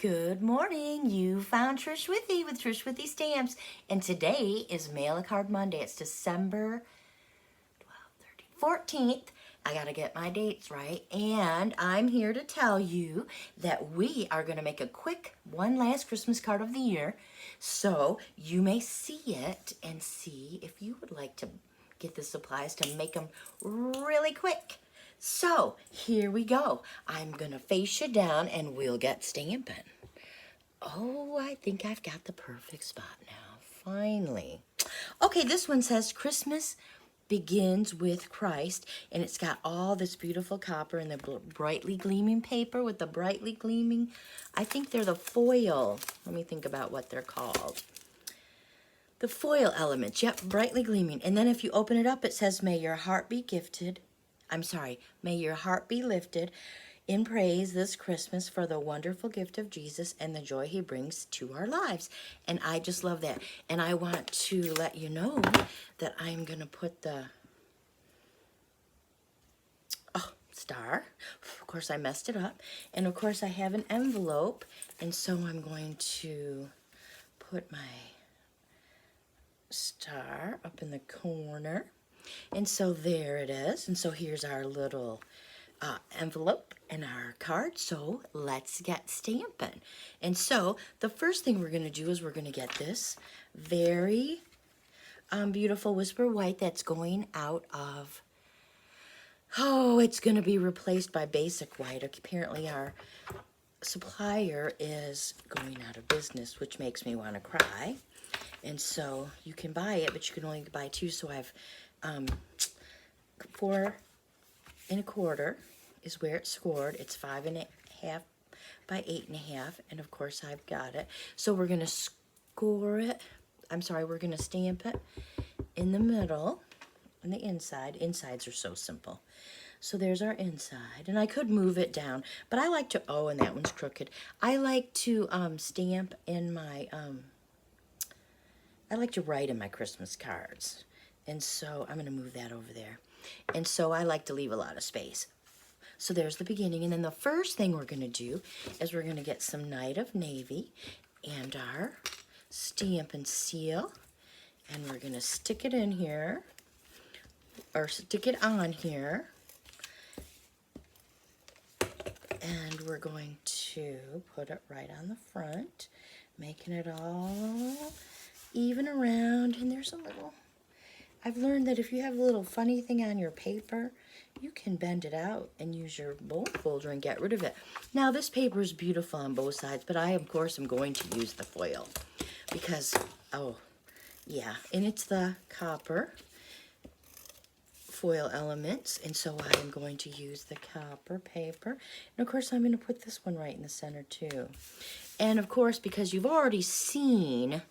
Good morning. You found Trish Withy with Trish Withy Stamps. And today is Mail a Card Monday. It's December 14th. I got to get my dates right. And I'm here to tell you that we are going to make a quick one last Christmas card of the year. So you may see it and see if you would like to get the supplies to make them really quick. So here we go. I'm going to face you down and we'll get stamping. Oh, I think I've got the perfect spot now. Finally. Okay, this one says Christmas begins with Christ, and it's got all this beautiful copper and the brightly gleaming paper with the brightly gleaming. I think they're the foil. Let me think about what they're called. The foil elements. Yep, brightly gleaming. And then if you open it up, it says, may your heart be gifted. May your heart be lifted in praise this Christmas for the wonderful gift of Jesus and the joy he brings to our lives. And I just love that. And I want to let you know that I'm going to put the star. Of course, I messed it up. And of course, I have an envelope. And so I'm going to put my star up in the corner. And so there it is. And so here's our little envelope and our card. So let's get stamping. And so the first thing we're going to do is we're going to get this very beautiful Whisper White that's going out of, it's going to be replaced by Basic White. Apparently our supplier is going out of business, which makes me want to cry. And so you can buy it, but you can only buy two. So I've 4 1/4 is where it's scored. It's 5 1/2 by 8 1/2, and of course I've got it. So we're gonna score it. We're gonna stamp it in the middle, on the inside. Insides are so simple. So there's our inside, and I could move it down, but I like to. Oh, and that one's crooked. I like to stamp in my. I like to write in my Christmas cards, and so I'm gonna move that over there. And so I like to leave a lot of space. So there's the beginning. And then the first thing we're going to do is we're going to get some Night of Navy and our stamp and seal. And we're going to stick it in here, or stick it on here. And we're going to put it right on the front, making it all even around. And there's a little... I've learned that if you have a little funny thing on your paper, you can bend it out and use your bold folder and get rid of it. Now, this paper is beautiful on both sides, but I, of course, am going to use the foil because, and it's the copper foil elements, and so I am going to use the copper paper. And, of course, I'm going to put this one right in the center, too. And, of course, because you've already seen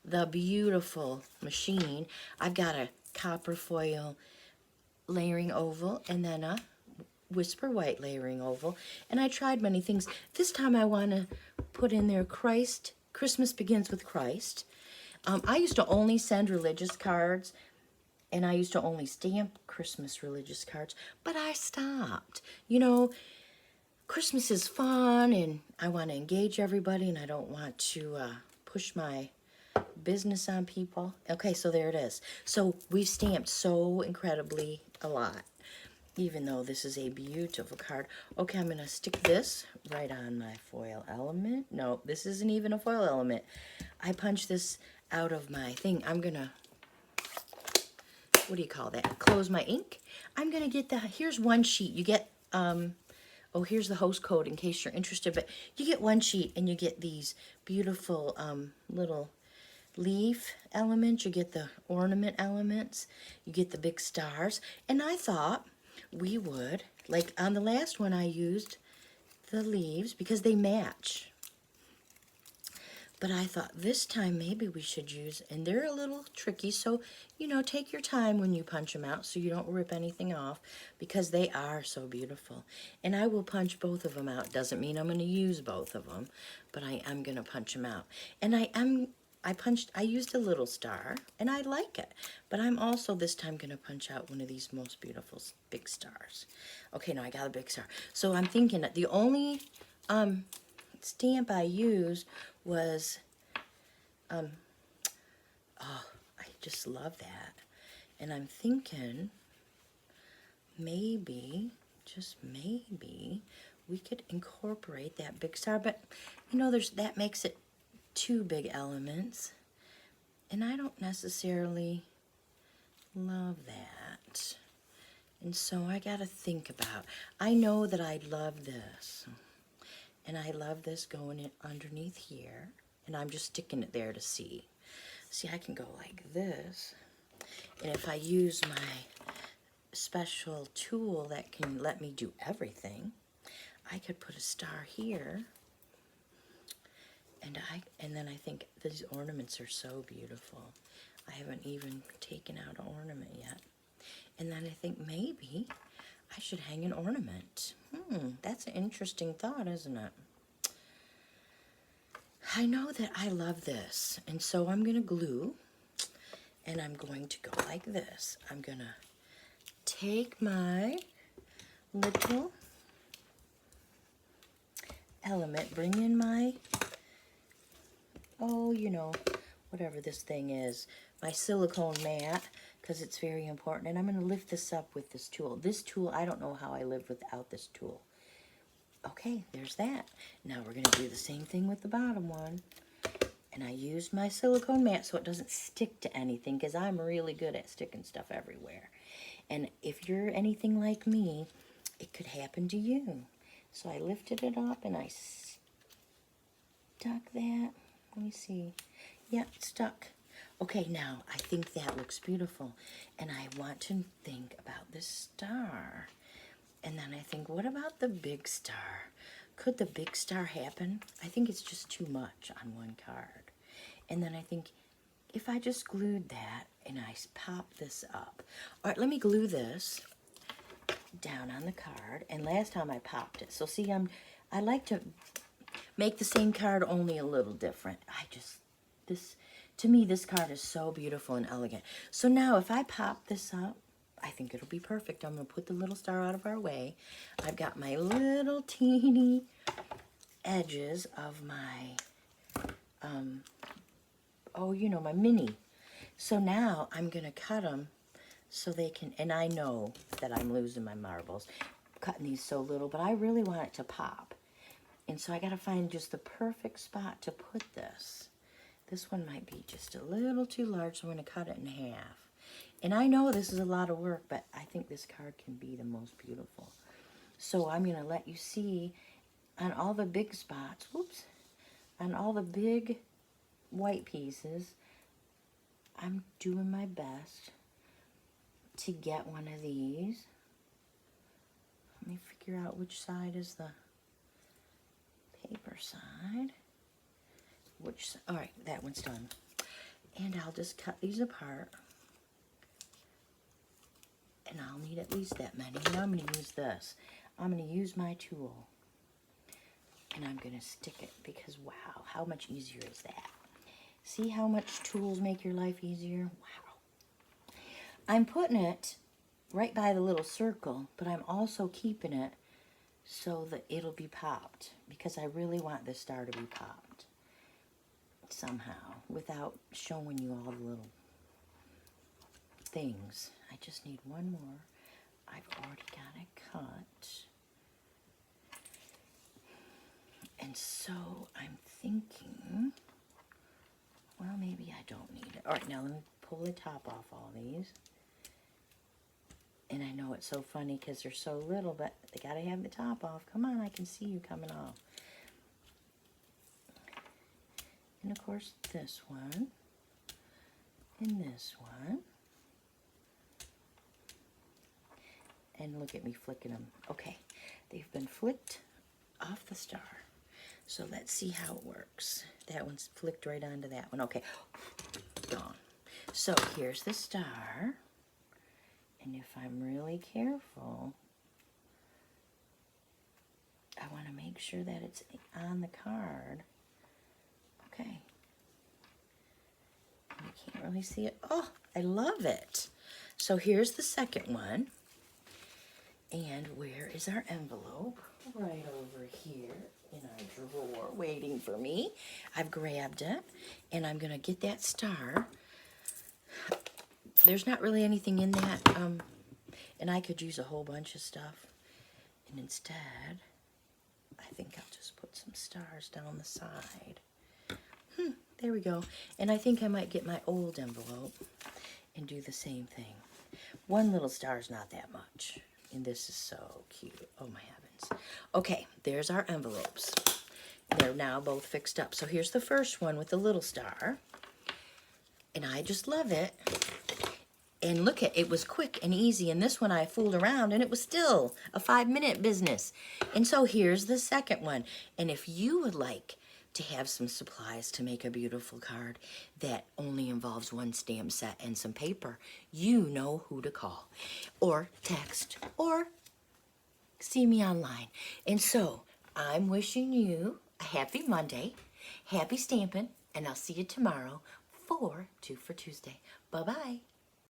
the beautiful machine, I've got a copper foil layering oval and then a Whisper White layering oval, and I tried many things. This time I want to put in there Christmas begins with Christ. I used to only send religious cards, and I used to only stamp Christmas religious cards, but I stopped. You know, Christmas is fun, and I want to engage everybody, and I don't want to push my business on people. Okay, so there it is. So we've stamped so incredibly a lot, even though this is a beautiful card. Okay, I'm going to stick this right on my foil element. No, this isn't even a foil element. I punched this out of my thing. I'm going to, what do you call that? Close my ink. I'm going to get here's one sheet. You get, here's the host code in case you're interested, but you get one sheet and you get these beautiful little leaf elements, you get the ornament elements, you get the big stars, and I thought we would, like on the last one I used the leaves because they match, but I thought this time maybe we should use, and they're a little tricky, so take your time when you punch them out so you don't rip anything off because they are so beautiful. And I will punch both of them out. Doesn't mean I'm going to use both of them, but I am going to punch them out. And I used a little star, and I like it. But I'm also this time going to punch out one of these most beautiful big stars. Okay, now I got a big star. So I'm thinking that the only stamp I used was, oh, I just love that. And I'm thinking maybe, just maybe, we could incorporate that big star. But, you know, that makes it 2 big elements. And I don't necessarily love that. And so I got to think about, I know that I love this. And I love this going in underneath here. And I'm just sticking it there to see. See, I can go like this. And if I use my special tool that can let me do everything, I could put a star here. And then I think these ornaments are so beautiful. I haven't even taken out an ornament yet. And then I think maybe I should hang an ornament. That's an interesting thought, isn't it? I know that I love this, and so I'm going to glue, and I'm going to go like this. I'm going to take my little element, bring in my, oh, you know, whatever this thing is, my silicone mat, because it's very important. And I'm going to lift this up with this tool. This tool, I don't know how I live without this tool. Okay, there's that. Now we're going to do the same thing with the bottom one. And I used my silicone mat so it doesn't stick to anything, because I'm really good at sticking stuff everywhere. And if you're anything like me, it could happen to you. So I lifted it up and I stuck that. Let me see. Yeah, it's stuck. Okay, now I think that looks beautiful. And I want to think about this star. And then I think, what about the big star? Could the big star happen? I think it's just too much on one card. And then I think, if I just glued that and I pop this up. All right, let me glue this down on the card. And last time I popped it. So see, I like to make the same card, only a little different. To me, this card is so beautiful and elegant. So now if I pop this up, I think it'll be perfect. I'm going to put the little star out of our way. I've got my little teeny edges of my, my mini. So now I'm going to cut them so they can, and I know that I'm losing my marbles cutting these so little, but I really want it to pop. And so I got to find just the perfect spot to put this. This one might be just a little too large, so I'm going to cut it in half. And I know this is a lot of work, but I think this card can be the most beautiful. So I'm going to let you see on all the big spots, on all the big white pieces, I'm doing my best to get one of these. Let me figure out which side is the paper side. All right, that one's done. And I'll just cut these apart. And I'll need at least that many. Now I'm going to use this. I'm going to use my tool. And I'm going to stick it because, wow, how much easier is that? See how much tools make your life easier? Wow. I'm putting it right by the little circle, but I'm also keeping it so that it'll be popped, because I really want this star to be popped somehow without showing you all the little things. I just need one more. I've already got it cut. And so I'm thinking, well, maybe I don't need it. All right, now let me pull the top off all these. And I know it's so funny because they're so little, but they got to have the top off. Come on, I can see you coming off. And of course, this one. And this one. And look at me flicking them. Okay, they've been flicked off the star. So let's see how it works. That one's flicked right onto that one. Okay, gone. So here's the star. And if I'm really careful, I want to make sure that it's on the card. Okay. You can't really see it. Oh, I love it. So here's the second one. And where is our envelope? Right over here in our drawer waiting for me. I've grabbed it, and I'm going to get that star. There's not really anything in that, and I could use a whole bunch of stuff. And instead, I think I'll just put some stars down the side. There we go. And I think I might get my old envelope and do the same thing. One little star is not that much. And this is so cute. Oh my heavens. Okay, there's our envelopes. They're now both fixed up. So here's the first one with the little star. And I just love it. And look at it was quick and easy. And this one I fooled around and it was still a 5-minute business. And so here's the second one. And if you would like to have some supplies to make a beautiful card that only involves one stamp set and some paper, you know who to call or text or see me online. And so I'm wishing you a happy Monday, happy stamping, and I'll see you tomorrow for 2 for Tuesday. Bye-bye.